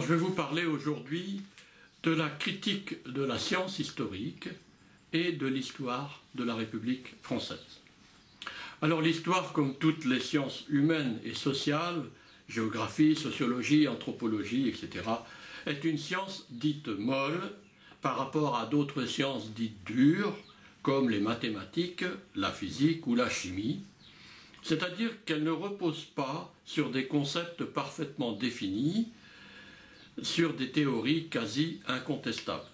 je vais vous parler aujourd'hui de la critique de la science historique et de l'histoire de la République française. Alors l'histoire, comme toutes les sciences humaines et sociales, géographie, sociologie, anthropologie, etc., est une science dite molle par rapport à d'autres sciences dites dures, comme les mathématiques, la physique ou la chimie, c'est-à-dire qu'elle ne repose pas sur des concepts parfaitement définis, sur des théories quasi incontestables.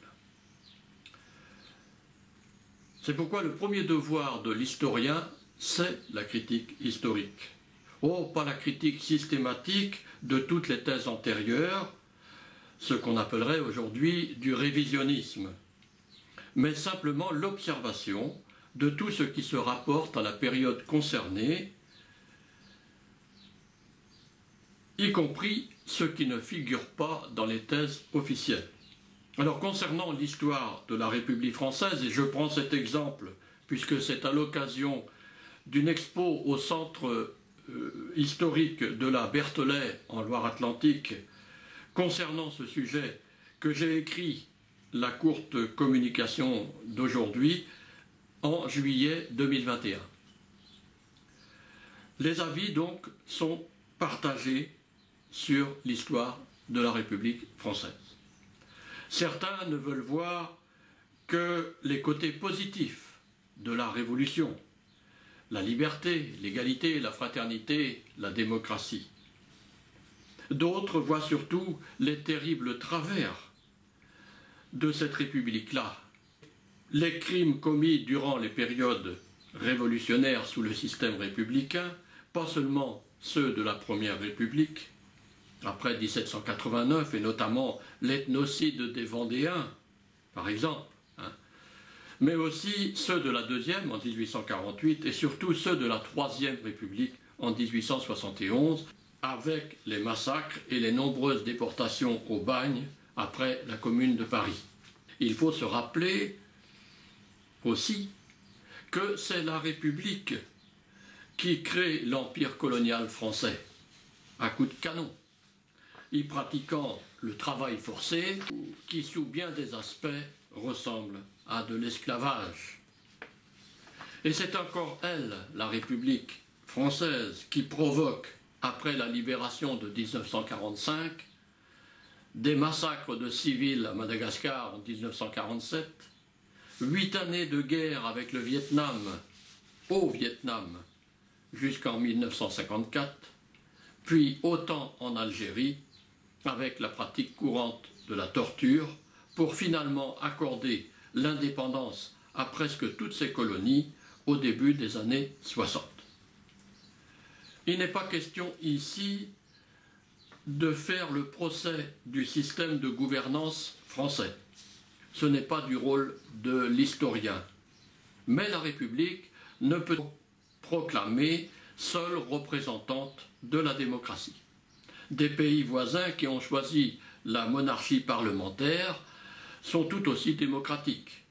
C'est pourquoi le premier devoir de l'historien, c'est la critique historique. Oh, pas la critique systématique de toutes les thèses antérieures, ce qu'on appellerait aujourd'hui du révisionnisme, mais simplement l'observation de tout ce qui se rapporte à la période concernée, y compris ce qui ne figure pas dans les thèses officielles. Alors concernant l'histoire de la République française, et je prends cet exemple puisque c'est à l'occasion d'une expo au centre historique de la Berthollet en Loire-Atlantique, concernant ce sujet, que j'ai écrit la courte communication d'aujourd'hui en juillet 2021. Les avis donc sont partagés sur l'histoire de la République française. Certains ne veulent voir que les côtés positifs de la Révolution, la liberté, l'égalité, la fraternité, la démocratie. D'autres voient surtout les terribles travers de cette République-là, les crimes commis durant les périodes révolutionnaires sous le système républicain, pas seulement ceux de la Première République, après 1789, et notamment l'ethnocide des Vendéens, par exemple, mais aussi ceux de la Deuxième en 1848 et surtout ceux de la Troisième République en 1871, avec les massacres et les nombreuses déportations au bagne après la Commune de Paris. Il faut se rappeler aussi que c'est la République qui crée l'empire colonial français, à coups de canon, y pratiquant le travail forcé, qui sous bien des aspects ressemble à de l'esclavage. Et c'est encore elle, la République française, qui provoque, après la libération de 1945, des massacres de civils à Madagascar en 1947, 8 années de guerre avec le Vietnam, au Vietnam, jusqu'en 1954, puis autant en Algérie, avec la pratique courante de la torture, pour finalement accorder l'indépendance à presque toutes ces colonies au début des années 60. Il n'est pas question ici de faire le procès du système de gouvernance français. Ce n'est pas du rôle de l'historien. Mais la République ne peut proclamer seule représentante de la démocratie. Des pays voisins qui ont choisi la monarchie parlementaire sont tout aussi démocratiques.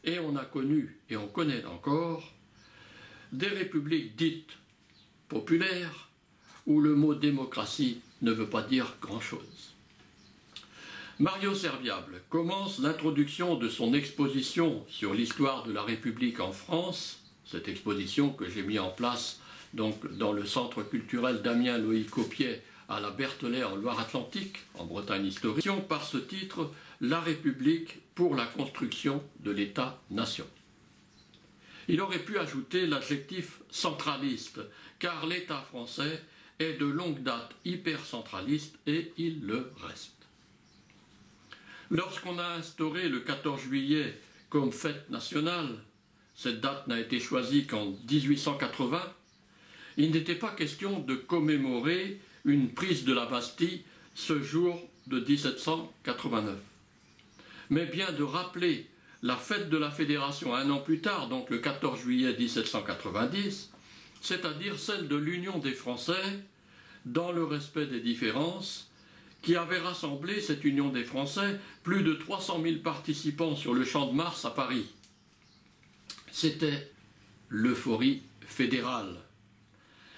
Et on a connu, et on connaît encore, des républiques dites populaires où le mot démocratie ne veut pas dire grand-chose. Mario Serviable commence l'introduction de son exposition sur l'histoire de la République en France, cette exposition que j'ai mis en place donc, dans le centre culturel Damien Loïc Copiet à la Berthollet en Loire-Atlantique, en Bretagne historique, par ce titre « La République pour la construction de l'État-nation ». Il aurait pu ajouter l'adjectif centraliste, car l'État français est de longue date hyper-centraliste et il le reste. Lorsqu'on a instauré le 14 juillet comme fête nationale, cette date n'a été choisie qu'en 1880, il n'était pas question de commémorer une prise de la Bastille ce jour de 1789, mais bien de rappeler la fête de la Fédération un an plus tard, donc le 14 juillet 1790, c'est-à-dire celle de l'Union des Français, dans le respect des différences, qui avait rassemblé cette Union des Français plus de 300 000 participants sur le Champ de Mars à Paris. C'était l'euphorie fédérale.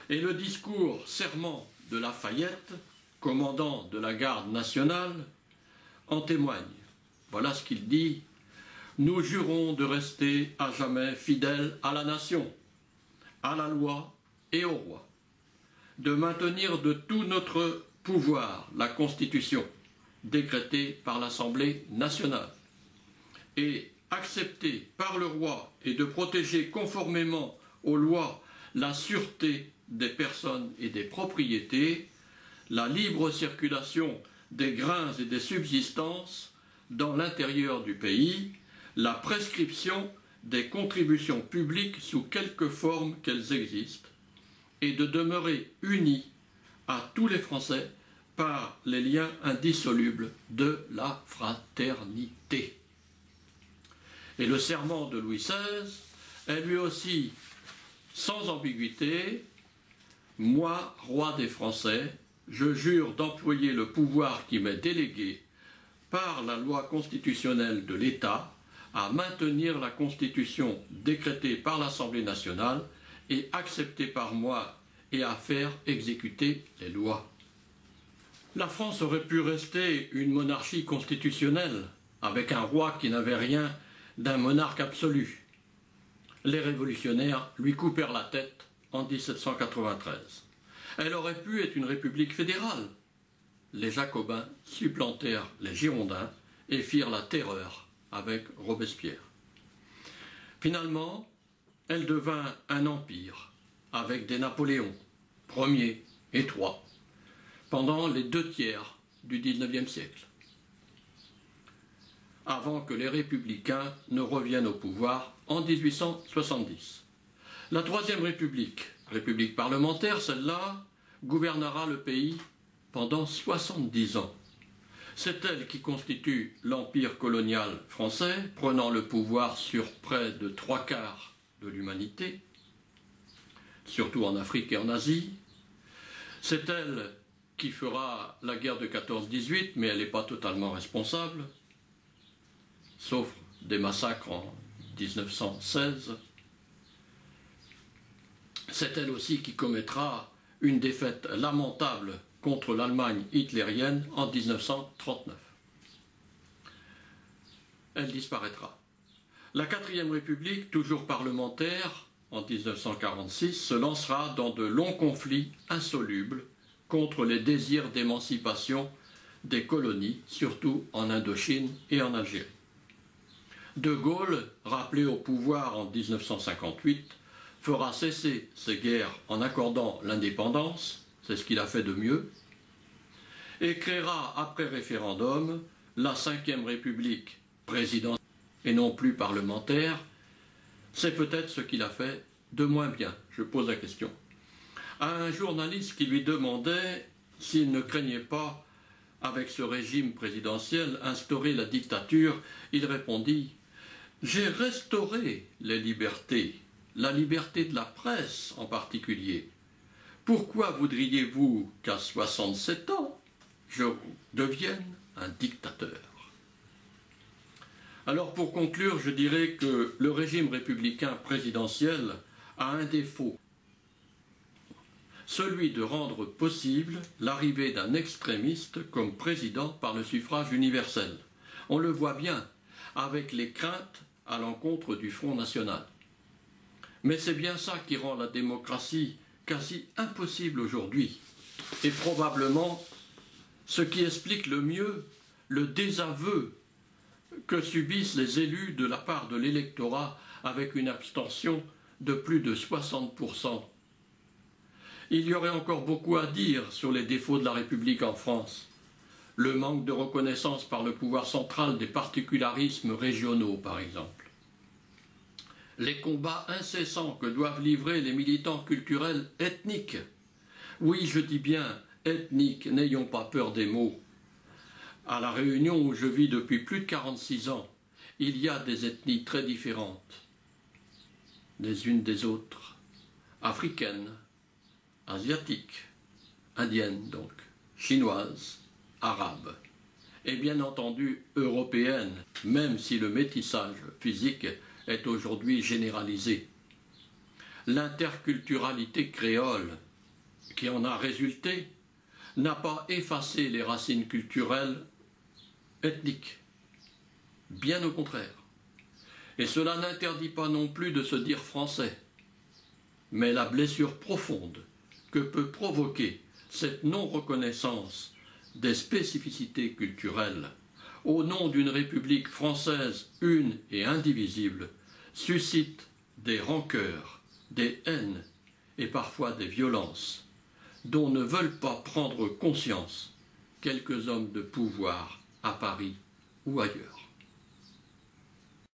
Et le discours serment de Lafayette commandant de la garde nationale, en témoigne. Voilà ce qu'il dit: « Nous jurons de rester à jamais fidèles à la nation, à la loi et au roi, de maintenir de tout notre pouvoir la Constitution décrétée par l'Assemblée nationale et acceptée par le roi et de protéger conformément aux lois la sûreté des personnes et des propriétés, la libre circulation des grains et des subsistances dans l'intérieur du pays, la prescription des contributions publiques sous quelque forme qu'elles existent, et de demeurer unis à tous les Français par les liens indissolubles de la fraternité. » Et le serment de Louis XVI est lui aussi sans ambiguïté: « Moi, roi des Français, je jure d'employer le pouvoir qui m'est délégué par la loi constitutionnelle de l'État à maintenir la Constitution décrétée par l'Assemblée nationale et acceptée par moi et à faire exécuter les lois. » La France aurait pu rester une monarchie constitutionnelle, avec un roi qui n'avait rien d'un monarque absolu. Les révolutionnaires lui coupèrent la tête en 1793. Elle aurait pu être une république fédérale. Les Jacobins supplantèrent les Girondins et firent la terreur avec Robespierre. Finalement, elle devint un empire, avec des Napoléons, Ier et III, pendant les 2/3 du XIXe siècle, avant que les républicains ne reviennent au pouvoir en 1870. La Troisième République, république parlementaire, celle-là, gouvernera le pays pendant 70 ans. C'est elle qui constitue l'empire colonial français, prenant le pouvoir sur près de 3/4 de l'humanité, surtout en Afrique et en Asie. C'est elle qui fera la guerre de 14-18, mais elle n'est pas totalement responsable, sauf des massacres en 1916. C'est elle aussi qui commettra une défaite lamentable contre l'Allemagne hitlérienne en 1939. Elle disparaîtra. La Quatrième République, toujours parlementaire, en 1946, se lancera dans de longs conflits insolubles contre les désirs d'émancipation des colonies, surtout en Indochine et en Algérie. De Gaulle, rappelé au pouvoir en 1958, fera cesser ces guerres en accordant l'indépendance, c'est ce qu'il a fait de mieux, et créera après référendum la Cinquième République présidentielle et non plus parlementaire. C'est peut-être ce qu'il a fait de moins bien, je pose la question. À un journaliste qui lui demandait s'il ne craignait pas, avec ce régime présidentiel, instaurer la dictature, il répondit: « J'ai restauré les libertés, la liberté de la presse en particulier. Pourquoi voudriez-vous qu'à 67 ans, je devienne un dictateur ?» Alors pour conclure, je dirais que le régime républicain présidentiel a un défaut, celui de rendre possible l'arrivée d'un extrémiste comme président par le suffrage universel. On le voit bien avec les craintes à l'encontre du Front National. Mais c'est bien ça qui rend la démocratie quasi impossible aujourd'hui, et probablement ce qui explique le mieux le désaveu que subissent les élus de la part de l'électorat avec une abstention de plus de 60%. Il y aurait encore beaucoup à dire sur les défauts de la République en France. Le manque de reconnaissance par le pouvoir central des particularismes régionaux, par exemple. Les combats incessants que doivent livrer les militants culturels ethniques. Oui, je dis bien ethniques, n'ayons pas peur des mots. À La Réunion, où je vis depuis plus de 46 ans, il y a des ethnies très différentes, les unes des autres, africaines, asiatiques, indiennes donc, chinoises, arabes, et bien entendu européennes, même si le métissage physique est aujourd'hui généralisé. L'interculturalité créole qui en a résulté n'a pas effacé les racines culturelles ethniques, bien au contraire. Et cela n'interdit pas non plus de se dire français. Mais la blessure profonde que peut provoquer cette non-reconnaissance des spécificités culturelles au nom d'une République française une et indivisible suscite des rancœurs, des haines et parfois des violences dont ne veulent pas prendre conscience quelques hommes de pouvoir à Paris ou ailleurs.